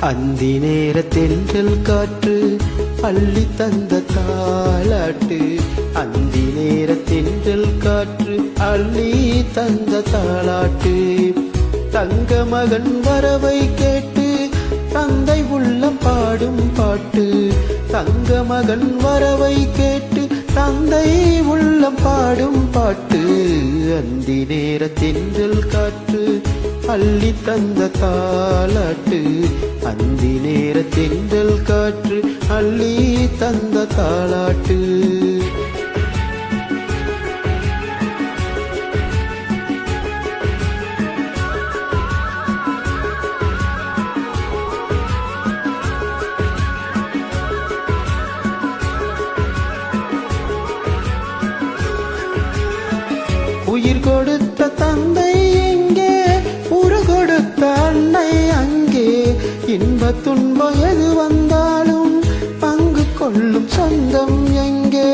அந்தி நேரத்தென்றல் காற்று அள்ளி தந்த தாலாட்டு. அந்தி நேரத்தென்றல் காற்று அள்ளி தந்த தாலாட்டு. தங்க மகன் வரவை கேட்டு தந்தை உள்ளம் பாடும் பாட்டு. தங்க மகன் வரவை கேட்டு தந்தை உள்ளம் பாடும் பாட்டு. அந்தி நேரத்தென்றல் காற்று அள்ளி தந்த தாலாட்டு. அந்தி நேரத்தென்றல் காற்று அள்ளி தந்த தாலாட்டு. உயிர் கொடுத்த தந்தை எங்கே, உரு கொடுத்த அன்னை அங்கே. இன்ப துன்பம் எது வந்தாலும் பங்கு கொள்ளும் சொந்தம் எங்கே.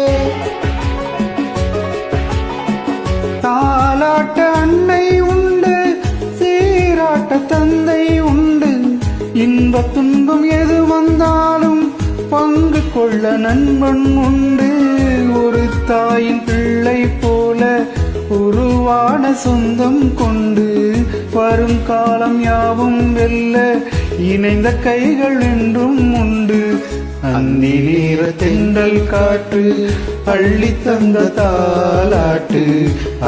தாலாட்ட அன்னை உண்டு, சீராட்ட தந்தை உண்டு. இன்ப துன்பம் எது வந்தாலும் பங்கு கொள்ள நண்பன் உண்டு. ஒரு தாயின் பிள்ளை போல உருவான சொந்தம் கொண்டு வரும் காலம் யாவும் வெல்ல இணைந்த கைகள் என்றும் உண்டு. அந்தி நேரத்தென்றல் காற்று அள்ளி தந்த தாலாட்டு.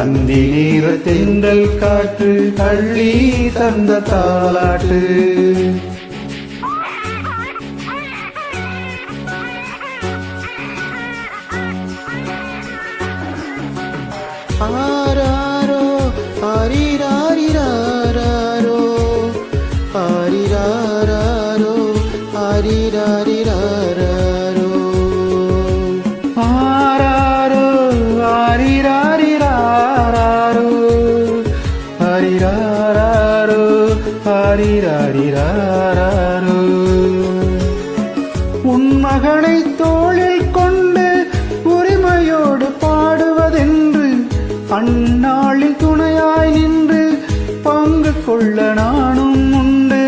அந்தி நேரத்தென்றல் காற்று அள்ளி தந்த தாலாட்டு. ஆராரோ ஆரிராரிராரோ ஆரிராரோ ஆரிராரிராரோ ஆராரோ ஆரிராரிராரோ ஆரிராரோ ஆரிராரிராரோ. உன் மகனை தோளில் கொண்டு உரிமையோடு பாடுவதென்று அந்நாளில் துணையாய் நின்று பங்கு கொள்ள நானும் உண்டு.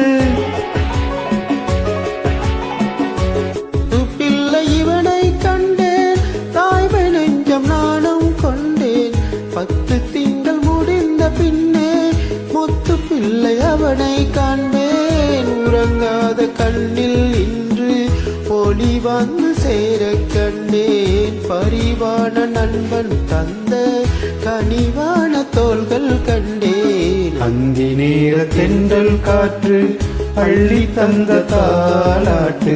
பிள்ளை இவனை கண்டேன், தாய்மை நெஞ்சம் நானும் கொண்டேன். 10 திங்கள் முடிந்த பின்னே முத்து பிள்ளை அவனை காண்பேன். உறங்காத கண்ணில் இன்று ஒளி வந்து சேர கண்டேன். பரிவான நண்பன் தந்த கனிவான தோள்கள் கண்டேன். அந்தி நேரத்தென்றல் காற்று அள்ளி தந்த தாலாட்டு.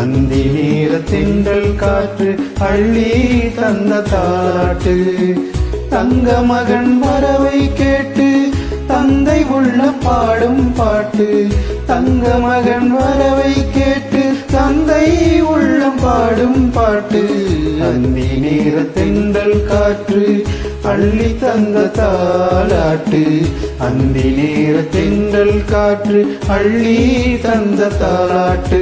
அந்தி நேரத்தென்றல் காற்று அள்ளி தந்த தாலாட்டு. தங்க மகன் வரவை கேட்டு தந்தை உள்ள பாடும் பாட்டு. தங்க மகன் வரவை கேட்டு தந்தை உள்ளம் பாடும் பாட்டு. அந்தி நேரத்தென்றல் காற்று அள்ளி தந்த தாலாட்டு. அந்தி நேரத்தென்றல் காற்று அள்ளி தந்த தாலாட்டு.